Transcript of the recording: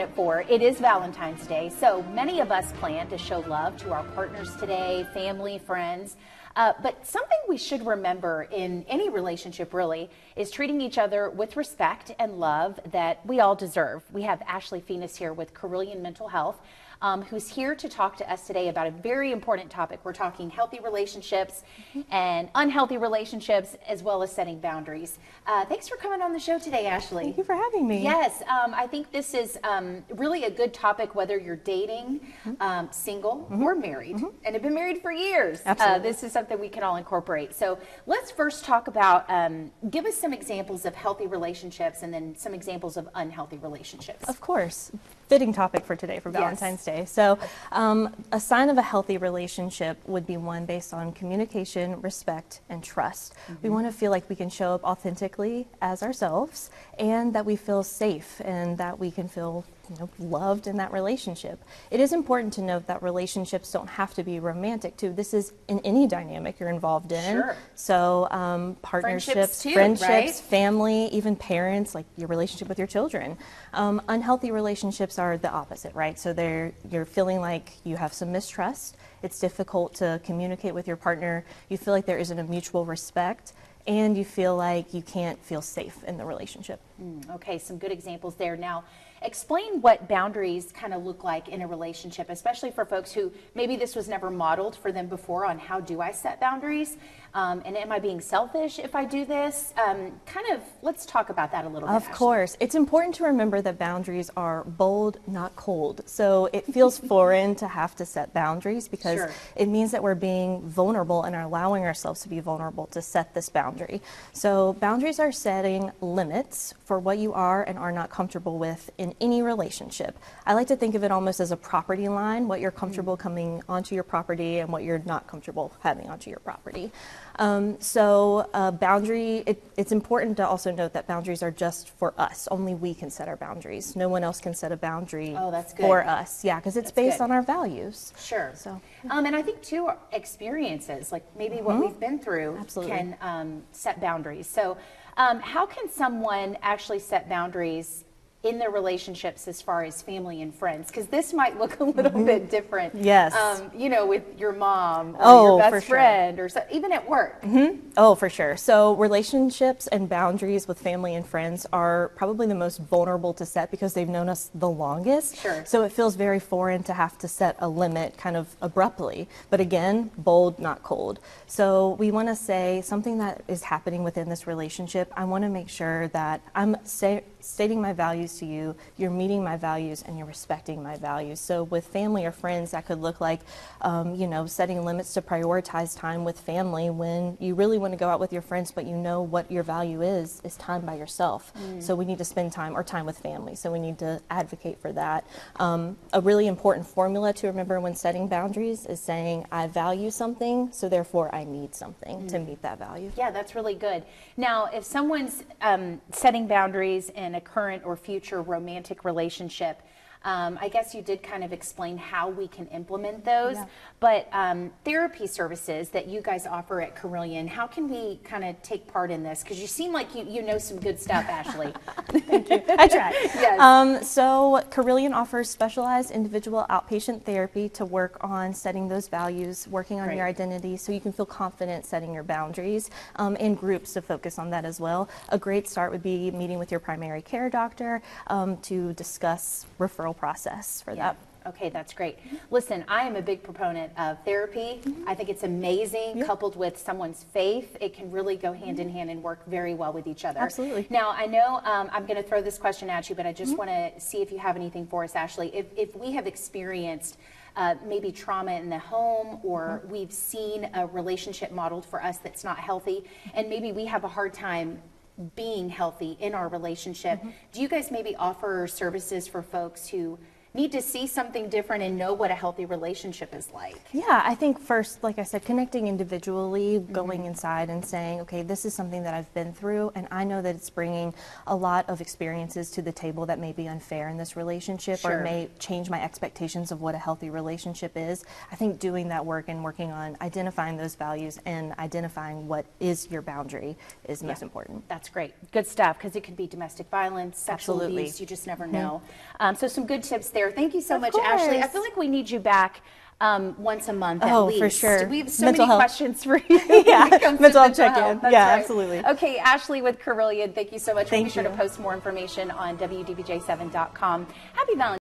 It is Valentine's Day, so many of us plan to show love to our partners today, family, friends. But something we should remember in any relationship really is treating each other with respect and love that we all deserve. We have Ashley Phoenix here with Carilion Mental Health, who's here to talk to us today about a very important topic. We're talking healthy relationships and unhealthy relationships, as well as setting boundaries. Thanks for coming on the show today, Ashley. Thank you for having me. Yes, I think this is really a good topic, whether you're dating, single, or married, and have been married for years. This is something we can all incorporate. So let's first talk about, give us some examples of healthy relationships and then some examples of unhealthy relationships. Of course. Fitting topic for today, for Valentine's Day. So a sign of a healthy relationship would be one based on communication, respect, and trust. We want to feel like we can show up authentically as ourselves and that we feel safe and that we can feel loved in that relationship. It is important to note that relationships don't have to be romantic too. This is in any dynamic you're involved in. Sure. So partnerships, friendships, right? family, even parents, like your relationship with your children. Unhealthy relationships are the opposite, right? So you're feeling like you have some mistrust. It's difficult to communicate with your partner. You feel like there isn't a mutual respect, and you feel like you can't feel safe in the relationship. Okay, some good examples there. Now, explain what boundaries kind of look like in a relationship, especially for folks who maybe this was never modeled for them before on how do I set boundaries, and am I being selfish if I do this? Let's talk about that a little bit. Of course. It's important to remember that boundaries are bold, not cold. So it feels foreign to have to set boundaries because it means that we're being vulnerable and are allowing ourselves to be vulnerable to set this boundary. So boundaries are setting limits for what you are and are not comfortable with in any relationship. I like to think of it almost as a property line, what you're comfortable coming onto your property and what you're not comfortable having onto your property. Boundary, it's important to also note that boundaries are just for us. Only we can set our boundaries. No one else can set a boundary for us. Yeah, because it's based on our values. Sure. So, and I think too, experiences, like maybe what we've been through can set boundaries. So how can someone actually set boundaries in their relationships as far as family and friends? Because this might look a little bit different. Yes. With your mom or your best friend or even at work. Oh, for sure. So relationships and boundaries with family and friends are probably the most vulnerable to set because they've known us the longest. Sure. So it feels very foreign to have to set a limit kind of abruptly. But again, bold, not cold. So we want to say something that is happening within this relationship. I want to make sure that I'm stating my values to you, you're meeting my values, and you're respecting my values. So with family or friends, that could look like, setting limits to prioritize time with family when you really want to go out with your friends, but you know what your value is time by yourself. So we need to spend time with family. So we need to advocate for that. A really important formula to remember when setting boundaries is saying, I value something, so therefore I need something to meet that value. Yeah, that's really good. Now, if someone's setting boundaries in a current or future romantic relationship, I guess you did kind of explain how we can implement those, but therapy services that you guys offer at Carilion, how can we kind of take part in this? Because you seem like you know some good stuff, Ashley. Thank you. I try. Yes. So Carilion offers specialized individual outpatient therapy to work on setting those values, working on your identity so you can feel confident setting your boundaries, and groups to focus on that as well. A great start would be meeting with your primary care doctor to discuss referral process for that. Okay, that's great. Listen, I am a big proponent of therapy. I think it's amazing. Coupled with someone's faith, it can really go hand in hand and work very well with each other. Absolutely. Now, I know I'm going to throw this question at you, but I just want to see if you have anything for us, Ashley. If we have experienced maybe trauma in the home, or we've seen a relationship modeled for us that's not healthy, and maybe we have a hard time being healthy in our relationship, do you guys maybe offer services for folks who need to see something different and know what a healthy relationship is like? Yeah, I think first, like I said, connecting individually, going inside and saying, okay, this is something that I've been through, and I know that it's bringing a lot of experiences to the table that may be unfair in this relationship or may change my expectations of what a healthy relationship is. I think doing that work and working on identifying those values and identifying what is your boundary is most important. That's great. Good stuff, because it could be domestic violence, sexual Absolutely. abuse. You just never know. So some good tips there. Thank you so Of much, course. Ashley. I feel like we need you back once a month at least. For sure. We have so Mental many health. questions for you. Yeah, when it comes to mental health check-in. health. That's Yeah, right. absolutely. Okay, Ashley with Carilion, thank you so much. We'll be Thank sure to you. post more information on WDBJ7.com. Happy Valentine's